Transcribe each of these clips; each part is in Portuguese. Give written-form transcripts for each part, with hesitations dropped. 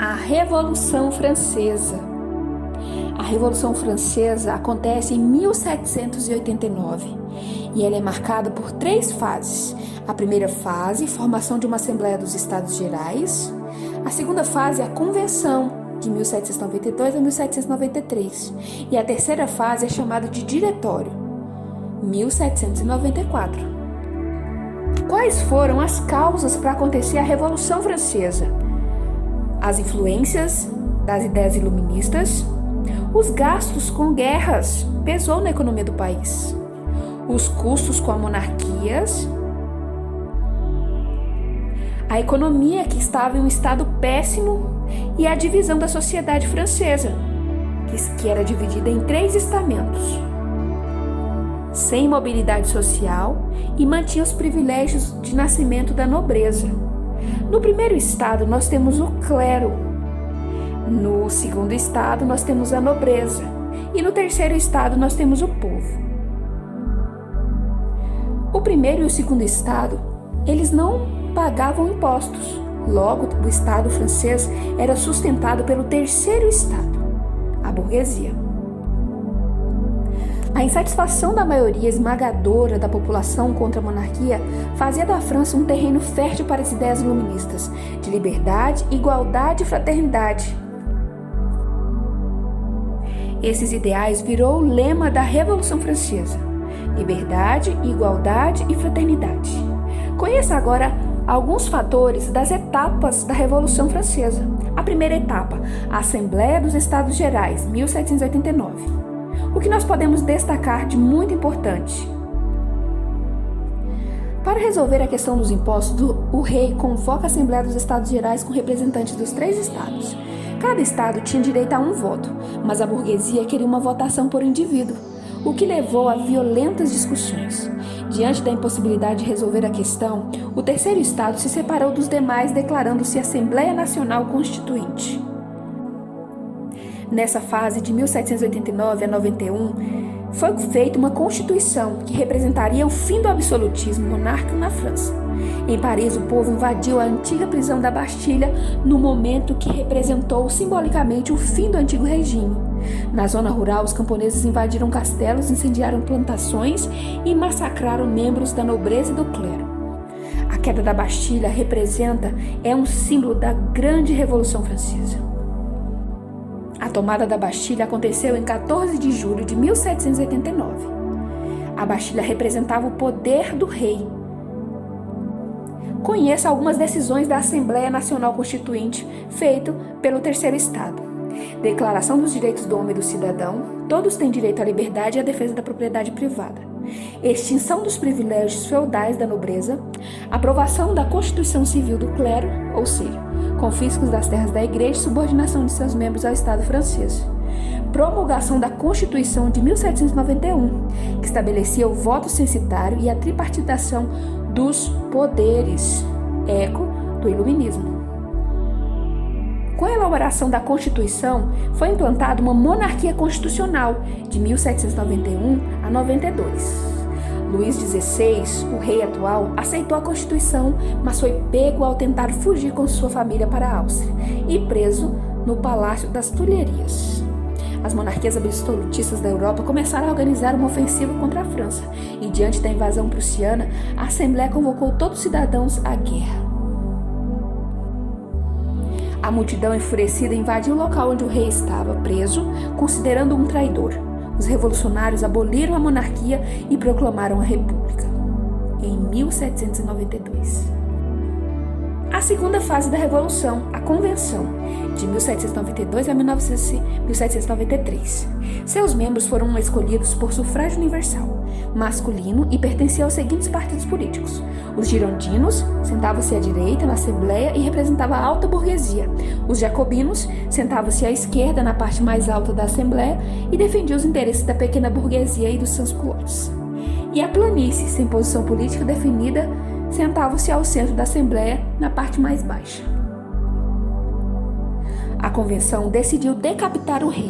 A Revolução Francesa. A Revolução Francesa acontece em 1789 e ela é marcada por 3 fases. A primeira fase, formação de uma Assembleia dos Estados Gerais. A segunda fase, a Convenção, de 1792 a 1793. E a terceira fase é chamada de Diretório, 1794. Quais foram as causas para acontecer a Revolução Francesa? As influências das ideias iluministas, os gastos com guerras pesou na economia do país, os custos com as monarquias, a economia que estava em um estado péssimo e a divisão da sociedade francesa, que era dividida em 3 estamentos, sem mobilidade social e mantinha os privilégios de nascimento da nobreza. No primeiro estado nós temos o clero, no segundo estado nós temos a nobreza e no terceiro estado nós temos o povo. O primeiro e o segundo estado, eles não pagavam impostos. Logo, o estado francês era sustentado pelo terceiro estado, a burguesia. A insatisfação da maioria esmagadora da população contra a monarquia fazia da França um terreno fértil para as ideias iluministas de liberdade, igualdade e fraternidade. Esses ideais virou o lema da Revolução Francesa: liberdade, igualdade e fraternidade. Conheça agora alguns fatores das etapas da Revolução Francesa. A primeira etapa, a Assembleia dos Estados Gerais, 1789. O que nós podemos destacar de muito importante? Para resolver a questão dos impostos, o rei convoca a Assembleia dos Estados Gerais com representantes dos 3 estados. Cada estado tinha direito a um voto, mas a burguesia queria uma votação por indivíduo, o que levou a violentas discussões. Diante da impossibilidade de resolver a questão, o terceiro estado se separou dos demais, declarando-se Assembleia Nacional Constituinte. Nessa fase de 1789 a 91, foi feita uma constituição que representaria o fim do absolutismo monárquico na França. Em Paris, o povo invadiu a antiga prisão da Bastilha no momento que representou simbolicamente o fim do antigo regime. Na zona rural, os camponeses invadiram castelos, incendiaram plantações e massacraram membros da nobreza e do clero. A queda da Bastilha é um símbolo da grande Revolução Francesa. A tomada da Bastilha aconteceu em 14 de julho de 1789. A Bastilha representava o poder do rei. Conheça algumas decisões da Assembleia Nacional Constituinte feito pelo terceiro estado. Declaração dos direitos do homem e do cidadão. Todos têm direito à liberdade e à defesa da propriedade privada. Extinção dos privilégios feudais da nobreza. Aprovação da Constituição Civil do clero, ou seja, confiscos das terras da igreja e subordinação de seus membros ao Estado francês. Promulgação da Constituição de 1791, que estabelecia o voto censitário e a tripartidação dos poderes, eco do iluminismo. Com a elaboração da Constituição, foi implantada uma monarquia constitucional de 1791 a 92. Luís XVI, o rei atual, aceitou a Constituição, mas foi pego ao tentar fugir com sua família para a Áustria e preso no Palácio das Tulherias. As monarquias absolutistas da Europa começaram a organizar uma ofensiva contra a França e, diante da invasão prussiana, a Assembleia convocou todos os cidadãos à guerra. A multidão enfurecida invadiu o local onde o rei estava preso, considerando-o um traidor. Os revolucionários aboliram a monarquia e proclamaram a república, em 1792. A segunda fase da Revolução, a Convenção, de 1792 a 1793. Seus membros foram escolhidos por sufrágio universal, masculino, e pertenciam aos seguintes partidos políticos. Os girondinos sentavam-se à direita na Assembleia e representavam a alta burguesia. Os jacobinos sentavam-se à esquerda na parte mais alta da Assembleia e defendiam os interesses da pequena burguesia e dos sans-culottes. E a planície, sem posição política definida, sentavam-se ao centro da Assembleia, na parte mais baixa. A Convenção decidiu decapitar o rei.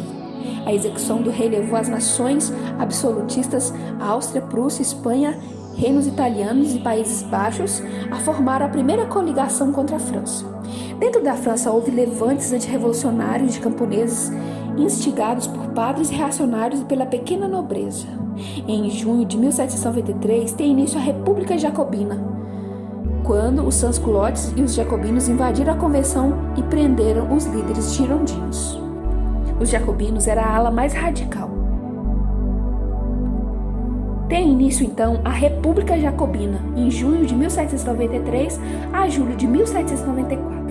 A execução do rei levou as nações absolutistas Áustria, Prússia, Espanha reinos italianos e Países Baixos a formar a primeira coligação contra a França. Dentro da França houve levantes antirrevolucionários de camponeses instigados por padres reacionários e pela pequena nobreza. Em junho de 1793 tem início a República Jacobina, quando os sans-culottes e os jacobinos invadiram a convenção e prenderam os líderes girondinos. Os jacobinos eram a ala mais radical. Tem início, então, a República Jacobina, em junho de 1793 a julho de 1794.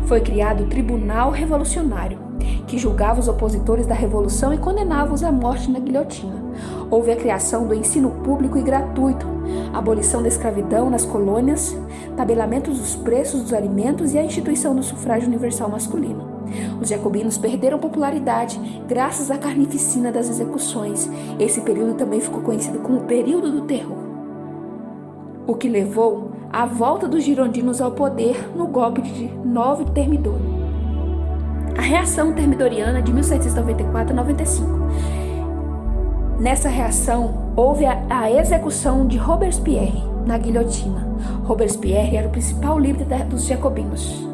Foi criado o Tribunal Revolucionário, que julgava os opositores da Revolução e condenava-os à morte na guilhotina. Houve a criação do ensino público e gratuito, a abolição da escravidão nas colônias, tabelamentos dos preços dos alimentos e a instituição do sufrágio universal masculino. Os jacobinos perderam popularidade graças à carnificina das execuções. Esse período também ficou conhecido como o período do terror, o que levou à volta dos girondinos ao poder no golpe de 9 de Thermidor. A reação termidoriana de 1794 a 95. Nessa reação, houve a execução de Robespierre na guilhotina. Robespierre era o principal líder dos jacobinos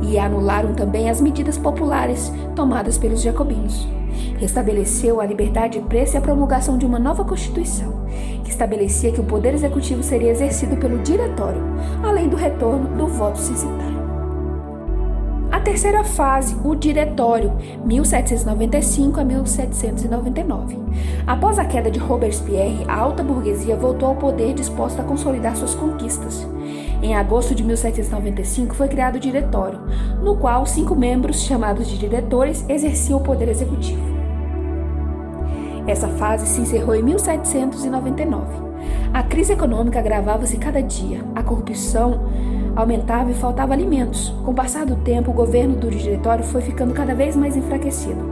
e anularam também as medidas populares tomadas pelos jacobinos. Restabeleceu a liberdade de imprensa e a promulgação de uma nova Constituição, que estabelecia que o poder executivo seria exercido pelo diretório, além do retorno do voto censitário. A terceira fase, o Diretório, 1795 a 1799. Após a queda de Robespierre, a alta burguesia voltou ao poder disposta a consolidar suas conquistas. Em agosto de 1795 foi criado o Diretório, no qual 5 membros, chamados de diretores, exerciam o poder executivo. Essa fase se encerrou em 1799. A crise econômica agravava-se cada dia, a corrupção aumentava e faltava alimentos. Com o passar do tempo, o governo do diretório foi ficando cada vez mais enfraquecido.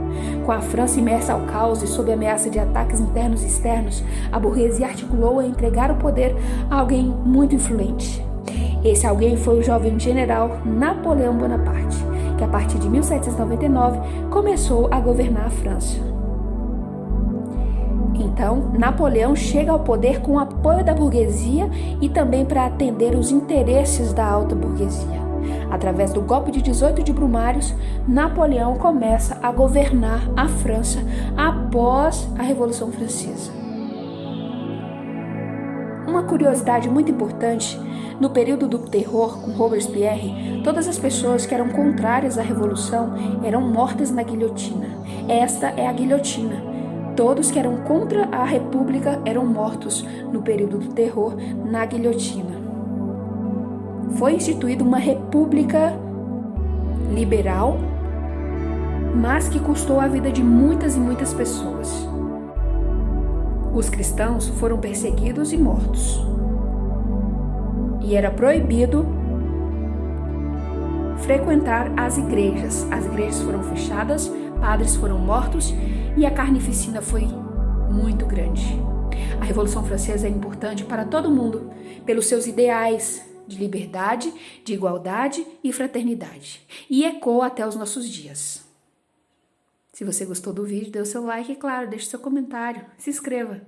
Com a França imersa ao caos e sob ameaça de ataques internos e externos, a burguesia articulou a entregar o poder a alguém muito influente. Esse alguém foi o jovem general Napoleão Bonaparte, que a partir de 1799 começou a governar a França. Então, Napoleão chega ao poder com o apoio da burguesia e também para atender os interesses da alta burguesia. Através do golpe de 18 de Brumários, Napoleão começa a governar a França após a Revolução Francesa. Uma curiosidade muito importante, no período do terror com Robespierre, todas as pessoas que eram contrárias à Revolução eram mortas na guilhotina. Esta é a guilhotina. Todos que eram contra a República eram mortos no período do terror na guilhotina. Foi instituída uma república liberal, mas que custou a vida de muitas e muitas pessoas. Os cristãos foram perseguidos e mortos. E era proibido frequentar as igrejas. As igrejas foram fechadas, padres foram mortos e a carnificina foi muito grande. A Revolução Francesa é importante para todo mundo pelos seus ideais de liberdade, de igualdade e fraternidade. E ecoa até os nossos dias. Se você gostou do vídeo, dê o seu like e, claro, deixe seu comentário. Se inscreva.